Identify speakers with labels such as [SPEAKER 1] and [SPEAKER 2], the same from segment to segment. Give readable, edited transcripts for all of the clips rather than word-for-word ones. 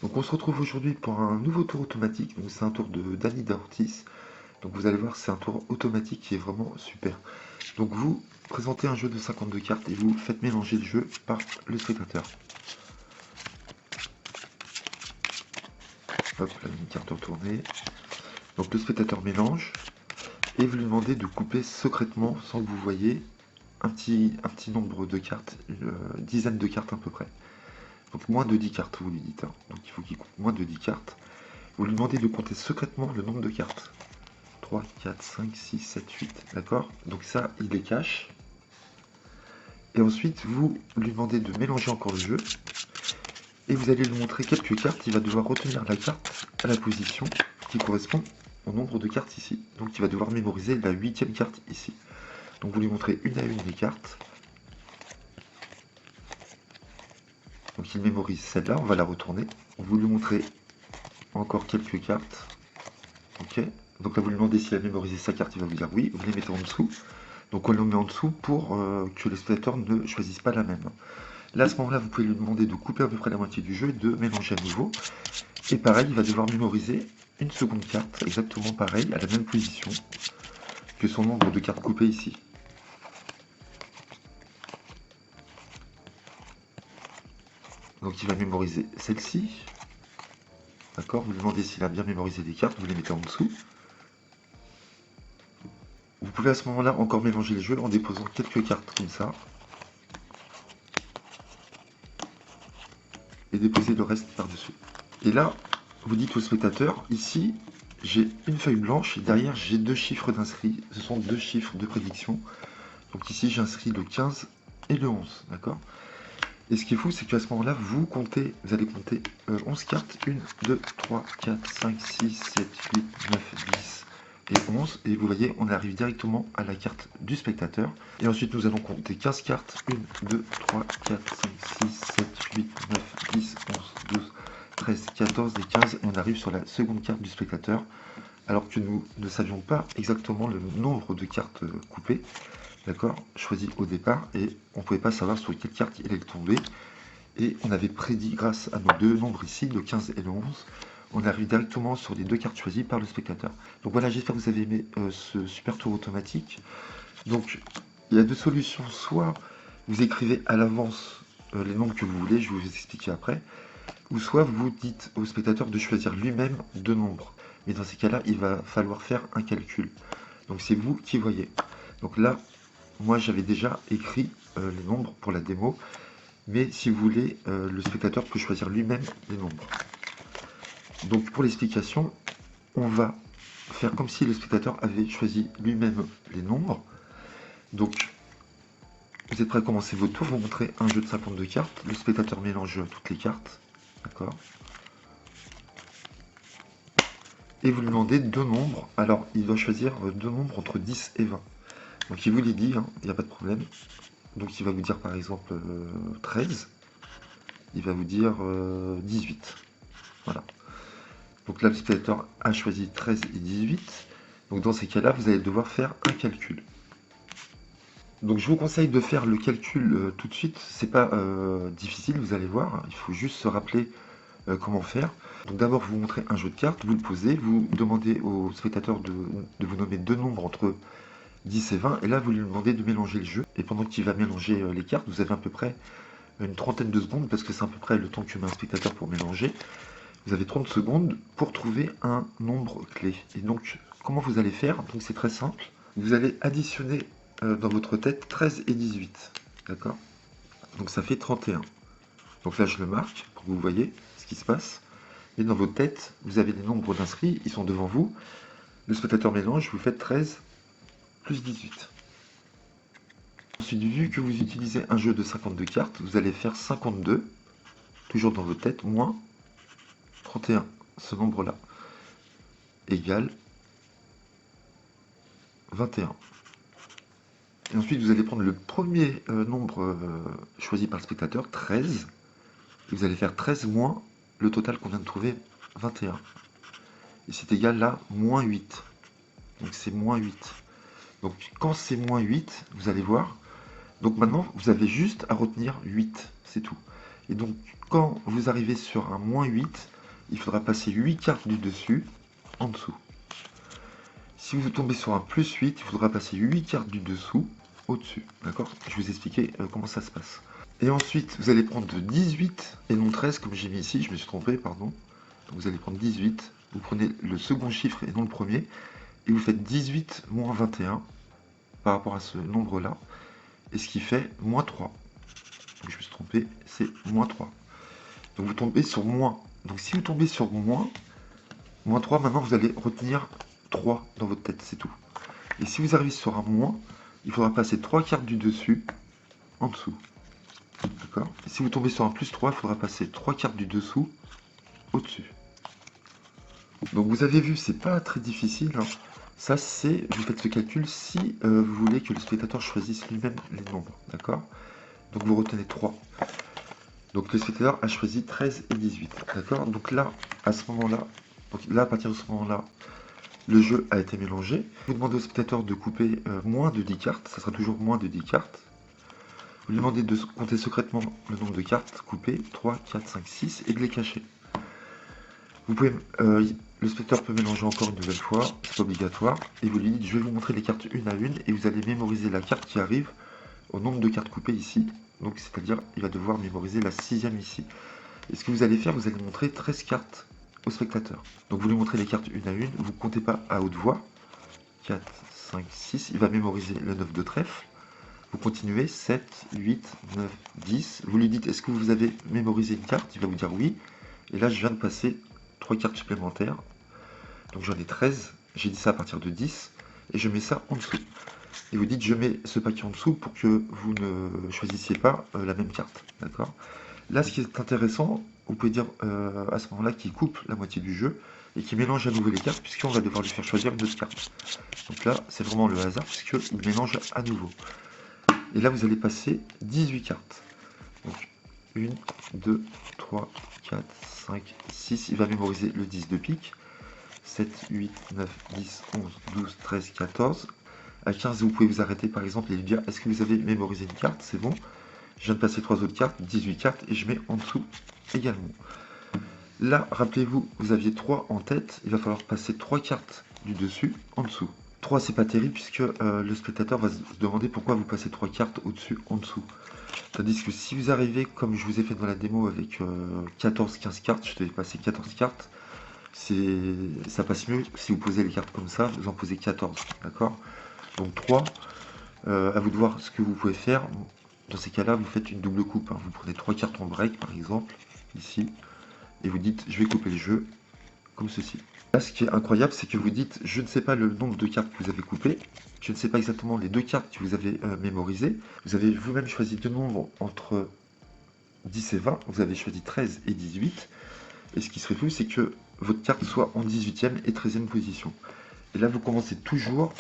[SPEAKER 1] Donc on se retrouve aujourd'hui pour un nouveau tour automatique. Donc c'est un tour de Dani Ortiz. Donc vous allez voir, c'est un tour automatique qui est vraiment super. Donc vous présentez un jeu de 52 cartes et vous faites mélanger le jeu par le spectateur. Hop, là une carte retournée. Donc le spectateur mélange et vous lui demandez de couper secrètement sans que vous voyez un petit nombre de cartes, une dizaine de cartes à peu près. Donc moins de 10 cartes, vous lui dites. Hein. Donc il faut qu'il coupe moins de 10 cartes. Vous lui demandez de compter secrètement le nombre de cartes. 3, 4, 5, 6, 7, 8. D'accord? Donc ça, il les cache. Et ensuite, vous lui demandez de mélanger encore le jeu. Et vous allez lui montrer quelques cartes. Il va devoir retenir la carte à la position qui correspond au nombre de cartes ici. Donc il va devoir mémoriser la 8e carte ici. Donc vous lui montrez une à une les cartes. Donc il mémorise celle-là, on va la retourner. Vous lui montrez encore quelques cartes. Ok. Donc là vous lui demandez s'il a mémorisé sa carte, il va vous dire oui. Vous les mettez en dessous. Donc on le met en dessous pour que le spectateur ne choisisse pas la même. Là à ce moment-là, vous pouvez lui demander de couper à peu près la moitié du jeu et de mélanger à nouveau. Et pareil, il va devoir mémoriser une seconde carte, exactement pareil, à la même position que son nombre de cartes coupées ici. Donc il va mémoriser celle-ci. D'accord? Vous lui demandez s'il a bien mémorisé les cartes, vous les mettez en dessous. Vous pouvez à ce moment-là encore mélanger les jeux en déposant quelques cartes comme ça. Et déposer le reste par-dessus. Et là, vous dites au spectateur, ici, j'ai une feuille blanche et derrière, j'ai deux chiffres d'inscrits. Ce sont deux chiffres de prédiction. Donc ici, j'inscris le 15 et le 11, d'accord? Et ce qui est fou, c'est qu'à ce moment-là, vous allez compter 11 cartes. 1, 2, 3, 4, 5, 6, 7, 8, 9, 10 et 11. Et vous voyez, on arrive directement à la carte du spectateur. Et ensuite, nous allons compter 15 cartes. 1, 2, 3, 4, 5, 6, 7, 8, 9, 10, 11, 12, 13, 14 et 15. Et on arrive sur la seconde carte du spectateur. Alors que nous ne savions pas exactement le nombre de cartes coupées. D'accord, choisi au départ, et on ne pouvait pas savoir sur quelle carte il allait tomber. Et on avait prédit, grâce à nos deux nombres ici, le 15 et le 11, on arrive directement sur les deux cartes choisies par le spectateur. Donc voilà, j'espère que vous avez aimé ce super tour automatique. Donc il y a deux solutions, soit vous écrivez à l'avance les nombres que vous voulez, je vais vous expliquer après, ou soit vous dites au spectateur de choisir lui-même deux nombres. Mais dans ces cas-là, il va falloir faire un calcul. Donc c'est vous qui voyez. Donc là, moi j'avais déjà écrit les nombres pour la démo, mais si vous voulez, le spectateur peut choisir lui-même les nombres. Donc pour l'explication, on va faire comme si le spectateur avait choisi lui-même les nombres. Donc vous êtes prêts à commencer votre tour, vous montrez un jeu de 52 cartes, le spectateur mélange toutes les cartes, d'accord? Et vous lui demandez deux nombres, alors il doit choisir deux nombres entre 10 et 20. Donc il vous les dit, il n'y a pas de problème. Donc il va vous dire par exemple 13, il va vous dire 18. Voilà. Donc là, le spectateur a choisi 13 et 18. Donc dans ces cas-là, vous allez devoir faire un calcul. Donc je vous conseille de faire le calcul tout de suite. C'est pas difficile, vous allez voir. Hein. Il faut juste se rappeler comment faire. Donc d'abord, vous montrez un jeu de cartes, vous le posez, vous demandez au spectateur de vous nommer deux nombres entre 10 et 20. Et là, vous lui demandez de mélanger le jeu. Et pendant qu'il va mélanger les cartes, vous avez à peu près une trentaine de secondes, parce que c'est à peu près le temps que met un spectateur pour mélanger. Vous avez 30 secondes pour trouver un nombre clé. Et donc, comment vous allez faire? Donc c'est très simple. Vous allez additionner dans votre tête 13 et 18. D'accord? Donc ça fait 31. Donc là, je le marque pour que vous voyez ce qui se passe. Et dans votre tête, vous avez les nombres d'inscrits, ils sont devant vous. Le spectateur mélange, vous faites 13 plus 18. Ensuite, vu que vous utilisez un jeu de 52 cartes, vous allez faire 52, toujours dans votre tête, moins 31, ce nombre-là, égale 21. Et ensuite, vous allez prendre le premier nombre choisi par le spectateur, 13. Et vous allez faire 13 moins le total qu'on vient de trouver, 21. Et c'est égal à moins 8. Donc c'est moins 8. Donc quand c'est moins 8, vous allez voir. Donc maintenant, vous avez juste à retenir 8. C'est tout. Et donc, quand vous arrivez sur un -8, il faudra passer 8 cartes du dessus en dessous. Si vous tombez sur un +8, il faudra passer 8 cartes du dessous au-dessus. D'accord? Je vais vous expliquer comment ça se passe. Et ensuite, vous allez prendre 18 et non 13, comme j'ai mis ici, je me suis trompé, pardon. Donc vous allez prendre 18, vous prenez le second chiffre et non le premier, et vous faites 18 moins 21 par rapport à ce nombre-là, et ce qui fait -3. Donc je me suis trompé, c'est -3. Donc vous tombez sur moins. Donc si vous tombez sur -3, maintenant vous allez retenir 3 dans votre tête, c'est tout. Et si vous arrivez sur un moins, il faudra passer 3 cartes du dessus en dessous. D'accord? Et si vous tombez sur un +3, il faudra passer 3 cartes du dessous au-dessus. Donc vous avez vu, c'est pas très difficile, hein. Ça c'est, vous faites ce calcul si vous voulez que le spectateur choisisse lui-même les nombres. D'accord? Donc vous retenez 3. Donc le spectateur a choisi 13 et 18. D'accord? Donc là, à ce moment-là, à partir de ce moment-là, le jeu a été mélangé. Vous demandez au spectateur de couper moins de 10 cartes, ça sera toujours moins de 10 cartes. Vous lui demandez de compter secrètement le nombre de cartes coupées, 3, 4, 5, 6, et de les cacher. Vous pouvez, le spectateur peut mélanger encore une nouvelle fois, c'est pas obligatoire, et vous lui dites je vais vous montrer les cartes une à une, et vous allez mémoriser la carte qui arrive au nombre de cartes coupées ici, donc c'est-à-dire il va devoir mémoriser la 6e ici. Et ce que vous allez faire, vous allez montrer 13 cartes au spectateur. Donc vous lui montrez les cartes une à une, vous ne comptez pas à haute voix, 4, 5, 6, il va mémoriser le 9 de trèfle. Vous continuez, 7, 8, 9, 10. Vous lui dites, est-ce que vous avez mémorisé une carte? Il va vous dire oui. Et là, je viens de passer 3 cartes supplémentaires. Donc j'en ai 13. J'ai dit ça à partir de 10. Et je mets ça en dessous. Et vous dites, je mets ce paquet en dessous pour que vous ne choisissiez pas la même carte. D'accord? Là, ce qui est intéressant, vous pouvez dire à ce moment-là qu'il coupe la moitié du jeu et qu'il mélange à nouveau les cartes, puisqu'on va devoir lui faire choisir une autre carte. Donc là, c'est vraiment le hasard, puisqu'il mélange à nouveau. Et là, vous allez passer 18 cartes. Donc, 1, 2, 3, 4, 5, 6. Il va mémoriser le 10 de pique. 7, 8, 9, 10, 11, 12, 13, 14. À 15, vous pouvez vous arrêter, par exemple, et lui dire, est-ce que vous avez mémorisé une carte? C'est bon. Je viens de passer 3 autres cartes, 18 cartes, et je mets en dessous également. Là, rappelez-vous, vous aviez 3 en tête. Il va falloir passer 3 cartes du dessus en dessous. 3, c'est pas terrible puisque le spectateur va se demander pourquoi vous passez 3 cartes au-dessus, en dessous. Tandis que si vous arrivez, comme je vous ai fait dans la démo, avec 14-15 cartes, je devais passer 14 cartes, ça passe mieux si vous posez les cartes comme ça, vous en posez 14, d'accord? Donc 3, à vous de voir ce que vous pouvez faire. Dans ces cas-là, vous faites une double coupe, hein. Vous prenez 3 cartes en break, par exemple, ici, et vous dites, je vais couper le jeu, comme ceci. Là, ce qui est incroyable, c'est que vous dites, je ne sais pas le nombre de cartes que vous avez coupées, je ne sais pas exactement les 2 cartes que vous avez mémorisées. Vous avez vous-même choisi deux nombres entre 10 et 20, vous avez choisi 13 et 18. Et ce qui serait fou, c'est que votre carte soit en 18e et 13e position. Et là, vous commencez toujours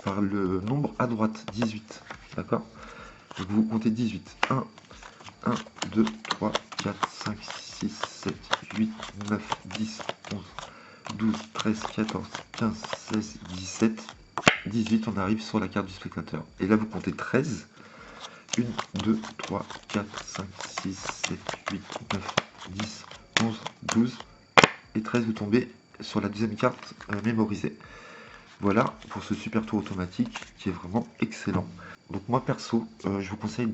[SPEAKER 1] par le nombre à droite, 18. D'accord? Donc vous comptez 18. 1, 1, 2, 3, 4, 5, 6, 7, 8, 9, 10, 11. 12, 13, 14, 15, 16, 17, 18, on arrive sur la carte du spectateur. Et là, vous comptez 13. 1, 2, 3, 4, 5, 6, 7, 8, 9, 10, 11, 12 et 13. Vous tombez sur la deuxième carte mémorisée. Voilà pour ce super tour automatique qui est vraiment excellent. Donc moi, perso, je vous conseille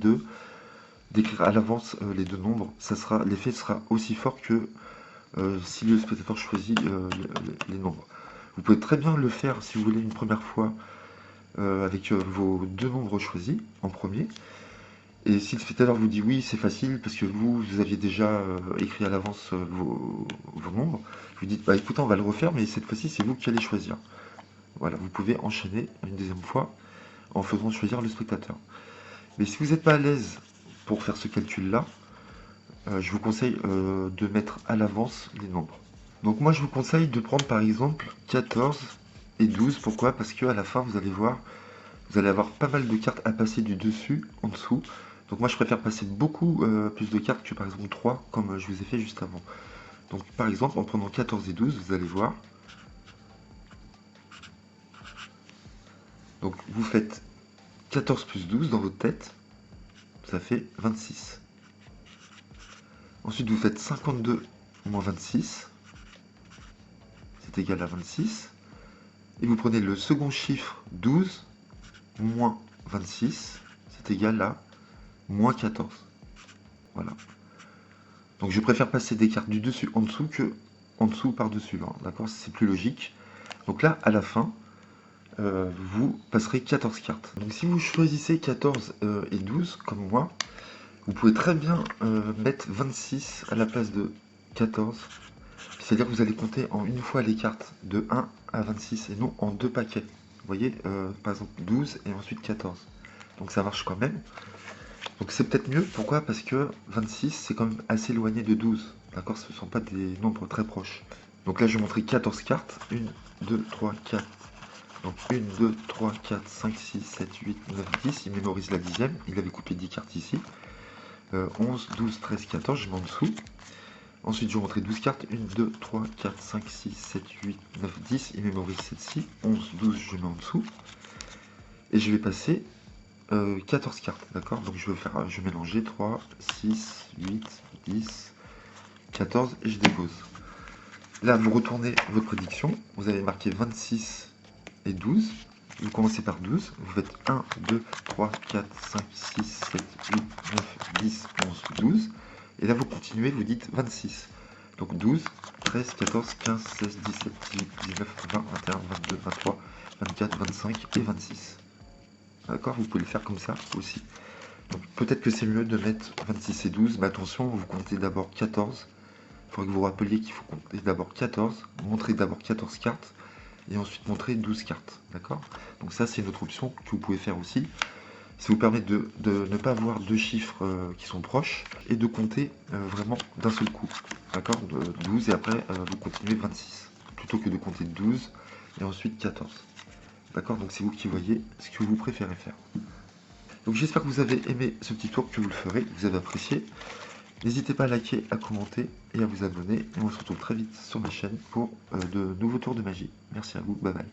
[SPEAKER 1] d'écrire à l'avance les deux nombres. L'effet sera aussi fort que si le spectateur choisit les nombres. Vous pouvez très bien le faire si vous voulez une première fois avec vos deux nombres choisis en premier. Et si le spectateur vous dit oui, c'est facile parce que vous aviez déjà écrit à l'avance vos nombres, vous dites bah écoutez, on va le refaire, mais cette fois-ci c'est vous qui allez choisir. Voilà, vous pouvez enchaîner une deuxième fois en faisant choisir le spectateur. Mais si vous n'êtes pas à l'aise pour faire ce calcul-là, je vous conseille de mettre à l'avance les nombres. Donc moi je vous conseille de prendre par exemple 14 et 12. Pourquoi? Parce qu'à la fin vous allez voir, vous allez avoir pas mal de cartes à passer du dessus en dessous. Donc moi je préfère passer beaucoup plus de cartes que par exemple 3 comme je vous ai fait juste avant. Donc par exemple en prenant 14 et 12, vous allez voir. Donc vous faites 14 plus 12 dans votre tête, ça fait 26. Ensuite, vous faites 52 moins 26. C'est égal à 26. Et vous prenez le second chiffre, 12, moins 26. C'est égal à moins 14. Voilà. Donc je préfère passer des cartes du dessus en dessous que en dessous par-dessus. Hein, d'accord, c'est plus logique. Donc là, à la fin, vous passerez 14 cartes. Donc si vous choisissez 14 et 12, comme moi, vous pouvez très bien mettre 26 à la place de 14. C'est-à-dire que vous allez compter en une fois les cartes de 1 à 26 et non en deux paquets. Vous voyez, par exemple 12 et ensuite 14. Donc ça marche quand même. Donc c'est peut-être mieux. Pourquoi? Parce que 26, c'est quand même assez éloigné de 12. D'accord? Ce ne sont pas des nombres très proches. Donc là, je vais montrer 14 cartes. 1, 2, 3, 4. Donc 1, 2, 3, 4, 5, 6, 7, 8, 9, 10. Il mémorise la dixième. Il avait coupé 10 cartes ici. 11, 12, 13, 14. Je mets en dessous. Ensuite, je vais montrer 12 cartes. 1, 2, 3, 4, 5, 6, 7, 8, 9, 10. Il mémorise celle-ci. 11, 12, je mets en dessous. Et je vais passer 14 cartes, d'accord? Donc je vais mélanger 3, 6, 8, 10, 14 et je dépose. Là, vous retournez votre prédiction. Vous avez marqué 26 et 12. Vous commencez par 12. Vous faites 1, 2, 3, 4, 5, 6, 7, 8, 9, 10, 11, 12. Et là, vous continuez, vous dites 26. Donc 12, 13, 14, 15, 16, 17, 18, 19, 20, 21, 22, 23, 24, 25 et 26. D'accord? Vous pouvez le faire comme ça aussi. Donc peut-être que c'est mieux de mettre 26 et 12, mais attention, vous comptez d'abord 14. Il faudrait que vous rappeliez qu'il faut compter d'abord 14, montrer d'abord 14 cartes, et ensuite montrer 12 cartes. D'accord? Donc ça, c'est une autre option que vous pouvez faire aussi. Ça vous permet de ne pas avoir deux chiffres qui sont proches, et de compter vraiment d'un seul coup. D'accord? 12 et après, vous continuez 26. Plutôt que de compter 12 et ensuite 14. D'accord? Donc c'est vous qui voyez ce que vous préférez faire. Donc j'espère que vous avez aimé ce petit tour, que vous le ferez, que vous avez apprécié. N'hésitez pas à liker, à commenter et à vous abonner. Et on se retrouve très vite sur ma chaîne pour de nouveaux tours de magie. Merci à vous, bye bye.